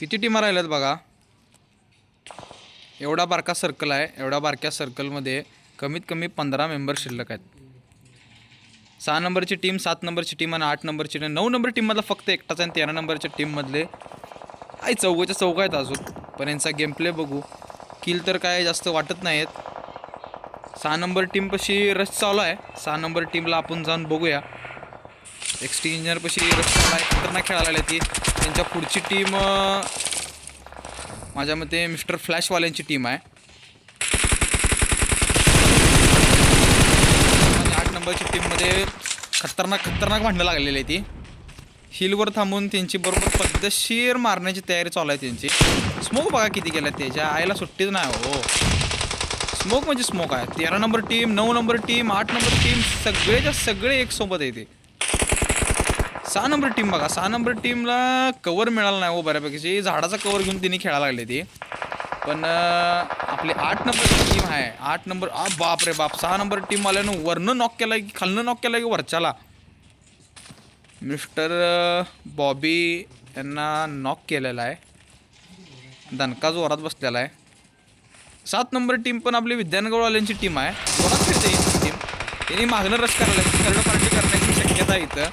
किती टीमा राहिल्यात बघा. एवढा बारका सर्कल आहे. एवढा बारक्या सर्कलमध्ये कमीत कमी 15 मेंबर शिल्लक आहेत. 6 नंबरची टीम, 7 नंबरची टीम आणि 8 नंबरची टीम. 9 नंबर टीममधला फक्त एकटाच आहे. 13 नंबरच्या टीममधले आई चौघाच्या चौघा आहेत अजून. पण यांचा गेम प्ले बघू. किल तर काय जास्त वाटत नाहीत. 6 नंबर टीमपाशी रश चालू आहे. 6 नंबर टीमला आपण जाऊन बघूया. एक्सचेंजरपाशी रश चालू आहे. खतरनाक खेळायला लागली ती. त्यांच्या पुढची टीम माझ्या मते मिस्टर फ्लॅशवाल्यांची टीम आहे. 8 नंबरची टीममध्ये खतरनाक भांडणं लागलेली आहे ती. हिलवर थांबून त्यांची बरोबर पद्धतशीर मारण्याची तयारी चालू आहे त्यांची. स्मोक बघा किती केल्या त्याच्या आईला सुट्टीच नाही हो. स्मोक म्हणजे स्मोक आहे. 13 number team, 9 number team, 8 number team सगळेच्या सगळे एक सोबत येते. 6 नंबर टीम बघा. 6 नंबर टीमला कवर मिळाला नाही हो बऱ्यापैकी. झाडाचा कवर घेऊन तिने खेळायला लागले ती. पण आपली 8 नंबरची टीम आहे. 8 नंबर बाप रे बाप. 6 नंबर टीमवाल्यानं वरनं नॉक केला की खालनं नॉक केला की वरच्याला. मिस्टर बॉबी यांना नॉक केलेला आहे. दणका जोरात बसलेला आहे. 7 नंबर टीम पण आपली विद्यानगरवाल्यांची टीम आहे. जोरात खेळते ही टीम. त्यांनी मागणं रश करायला थर्ड पार्टी करण्याची शक्यता आहे इथं.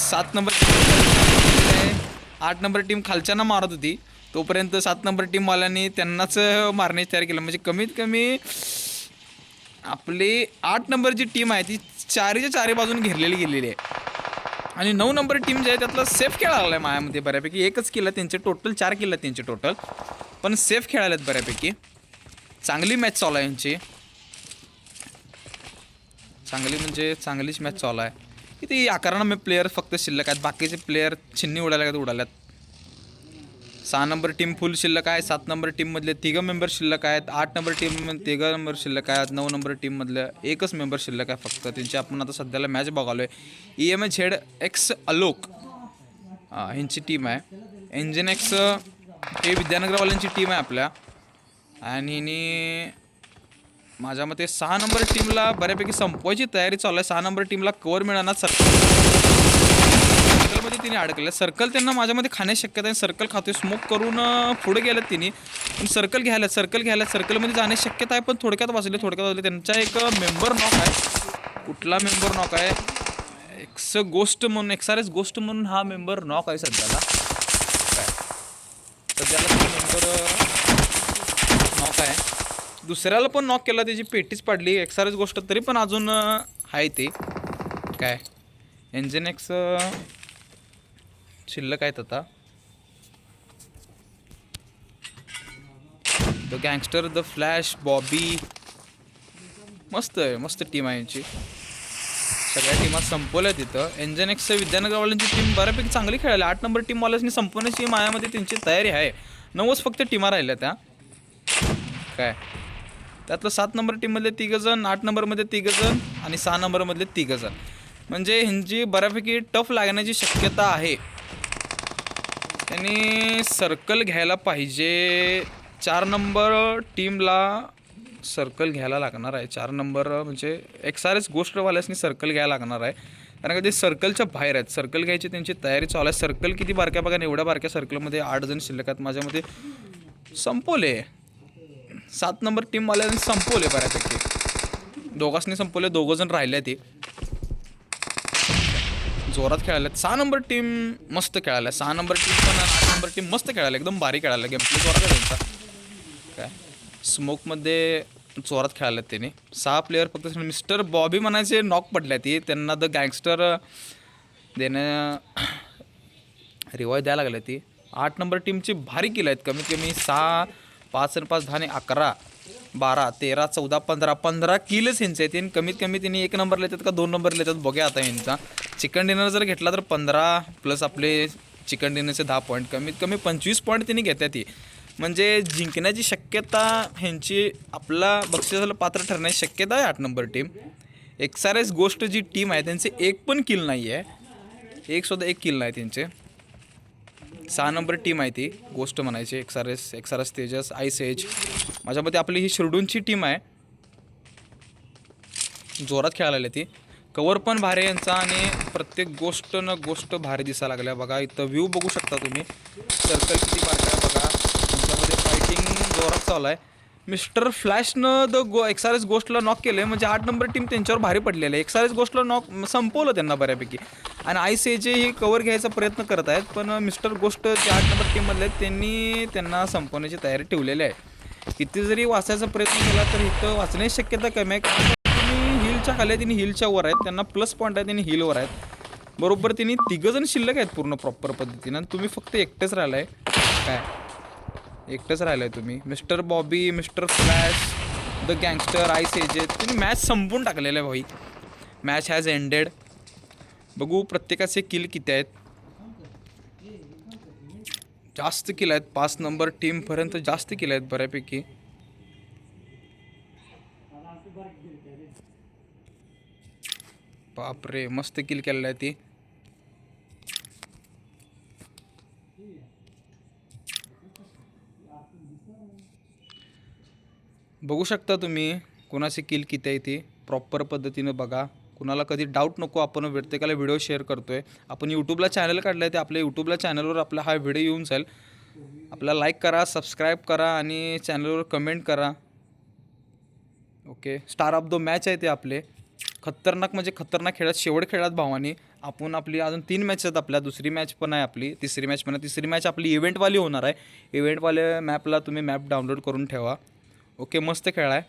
7 नंबर 8 नंबर टीम खालच्यांना मारत होती. तोपर्यंत 7 नंबर टीमवाल्यांनी त्यांनाच मारण्याची तयारी केली. म्हणजे कमीत कमी आपली 8 नंबरची टीम आहे ती चारीच्या चारी बाजून घेरलेली गेलेली आहे. आणि 9 नंबर टीम जे आहे त्यातला सेफ खेळायला लागला आहे मायामध्ये बऱ्यापैकी. एकच किल्ला त्यांचे टोटल 4 किल्ला त्यांचे टोटल. पण सेफ खेळायला आहेत बऱ्यापैकी. चांगली मॅच चालू आहे यांची. चांगली म्हणजे चांगलीच मॅच चालू आहे. किती 11 प्लेयर फक्त शिल्लक आहेत. बाकीचे प्लेयर छिन्नी उडाल्यात. 6 नंबर टीम फुल शिल्लक आहे. 7 नंबर टीममधले 3 मेंबर शिल्लक आहेत. 8 नंबर टीममध्ये 3 मेंबर शिल्लक आहेत. 9 नंबर टीममधलं एकच मेंबर शिल्लक आहे फक्त. त्यांची आपण आता सध्याला मॅच बघालो आहे. EMHZX अलोक ह्यांची टीम आहे. NGNX हे विद्यानगरवाल्यांची टीम आहे आपल्या. आणि माझ्या मते 6 नंबर टीमला बऱ्यापैकी संपवायची तयारी चालू आहे. 6 नंबर टीमला कवर मिळणार सर्कलमध्ये तिने अडकले. सर्कल त्यांना माझ्यामध्ये खाण्याची शक्यता आहे. सर्कल खातोय. स्मोक करून पुढे गेलेत तिने. पण सर्कल घ्यायला सर्कलमध्ये जाण्याची शक्यता आहे. पण थोडक्यात वाचले. त्यांचा एक मेंबर नॉक आहे. कुठला मेंबर नॉक आहे? एक्सआरएस गोस्ट म्हणून हा मेंबर नॉक आहे सध्याला. मेंबर नॉक आहे. दुसऱ्याला पण नॉक केला. त्याची पेटीच पाडली. एक्सआरएस गोष्ट तरी पण अजून आहे ते काय. NGNX शिल्लक आहेत आता. The gangster, the flash, Bobby. मस्त टीम आहे यांची. सगळ्या टीमा संपवल्या तिथं. NGNX विद्यानगरवाल्यांची टीम बऱ्यापैकी चांगली खेळाली. 8 नंबर टीमवाल्यानी संपवण्याची मायामध्ये त्यांची तयारी आहे. 9च फक्त टीमा राहिल्या त्या काय. त्यातलं 7 नंबर टीममधले 3 जण, 8 नंबरमध्ये 3 जण आणि 6 नंबरमधले 3 जण. म्हणजे ह्यांची बऱ्यापैकी टफ लागण्याची शक्यता आहे. त्यांनी सर्कल घ्यायला पाहिजे. 4 नंबर टीमला सर्कल घ्यायला लागणार आहे. 4 नंबर म्हणजे एक्सआरएस गोष्टवाल्यासनी सर्कल घ्यायला लागणार आहे. कारण का ते सर्कलच्या बाहेर आहेत. सर्कल घ्यायची त्यांची तयारी चालू आहे. सर्कल किती बारक्या बघा. एवढ्या बारक्या सर्कलमध्ये 8 जण शिल्लक आहेत. माझ्यामध्ये संपवले. 7 नंबर टीमवाल्यांनी संपवले बऱ्यापैकी. दोघांनी संपवले. 2 जण राहिले ते जोरात खेळायला. 6 नंबर टीम मस्त खेळायला. 6 नंबर टीम पण 8 नंबर टीम मस्त खेळायला. एकदम भारी खेळायला. गेम प्ले जोरात आहे त्यांचा काय. स्मोकमध्ये जोरात खेळायला त्यांनी. 6 प्लेयर फक्त. मिस्टर बॉबी म्हणायचे नॉक पडल्या ती. त्यांना द गँगस्टर देणं रिवाय द्यायला लागल्या ती. 8 नंबर टीमची भारी किल आहेत. कमीत कमी 6, 5 आणि 5, 10 आणि 11, 12, 13, 14, 15 किलच ह्यांचे आहेत. आणि कमीत कमी त्यांनी 1 नंबर लेतात का 2 नंबर लेतात बघूया आता यांचा. चिकन डिनर जर घेतला तर 15 प्लस आपले चिकन डिनरचे 10 पॉईंट. कमीत कमी 25 पॉईंट त्यांनी घेतात ती. म्हणजे जिंकण्याची शक्यता ह्यांची, आपला बक्षिसाला पात्र ठरण्याची शक्यता आहे 8 नंबर टीम. एक्सआरएस गोष्ट जी टीम आहे त्यांचे एक पण किल नाही आहे. एक किल नाही त्यांचे. 6 नंबर टीम आहे ती गोष्ट म्हणायची. एक्सआरएस तेजस, आईस एज. माझ्यामध्ये आपली ही शिरडूनची टीम आहे. जोरात खेळायला ती. कवर पण भारी आहे यांचा आणि प्रत्येक गोष्ट न गोष्ट भारी दिसायला लागल्या बघा. इथं व्ह्यू बघू शकता तुम्ही, सर्कल किती बारका आहे बघा. त्यांच्यामध्ये फायटिंग जोरात चालू आहे. मिस्टर फ्लॅशनं एक्सआरएस गोस्टला नॉक केलं आहे, म्हणजे 8 नंबर टीम त्यांच्यावर भारी पडलेलं आहे. एक्सआरएस गोस्टला नॉक संपवलं त्यांना बऱ्यापैकी. आणि आयसीजे ही कवर घ्यायचा प्रयत्न करत आहेत, पण मिस्टर गोस्ट जे 8 नंबर टीममधले आहेत त्यांनी त्यांना संपवण्याची तयारी ठेवलेली आहे. किती जरी वाचायचा प्रयत्न केला तर इथं वाचण्याची शक्यता कमी आहे, कारण तुम्ही हिलच्या खाली आहेत, त्यांनी हिलच्या वर आहेत, त्यांना प्लस पॉईंट आहे, त्यांनी हिलवर आहेत. बरोबर त्यांनी 3 जण शिल्लक आहेत पूर्ण प्रॉपर पद्धतीनं, आणि तुम्ही फक्त एकटेच राहिलाय. काय एकटंच राहिलाय तुम्ही? Mister Bobby, mister Flash, the gangster, ICJ, तुम्ही मॅच संपवून टाकलेलं आहे भाई. Match has ended. बघू प्रत्येकाचे किल किती आहेत. जास्त किल आहेत, 5 नंबर टीमपर्यंत जास्त किल आहेत बऱ्यापैकी. बापरे, मस्त किल केलेलं आहे ती. बघू शकता तुम्ही कुणाचे किल किती आहे ती प्रॉपर पद्धतीनं बघा. कुणाला कधी डाऊट नको, आपण प्रत्येकाला व्हिडिओ शेअर करतोय. आपण यूट्यूबला चॅनल काढलं आहे, ते आपल्या यूट्यूबला चॅनलवर आपला हा व्हिडिओ येऊन जाईल. आपला लाईक करा, सबस्क्राईब करा आणि चॅनलवर कमेंट करा. Okay, star of the match आहे ते आपले. खतरनाक म्हणजे खतरनाक खेळात, शेवट खेळात भावानी. आपण आपली अजून 3 मॅच आहेत आपल्या, दुसरी मॅच पण आहे आपली, तिसरी मॅच पण आहे. तिसरी मॅच आपली इव्हेंटवाली होणार आहे. इव्हेंटवाल्या मॅपला तुम्ही मॅप डाउनलोड करून ठेवा. ओके, मस्त खेळ आहे.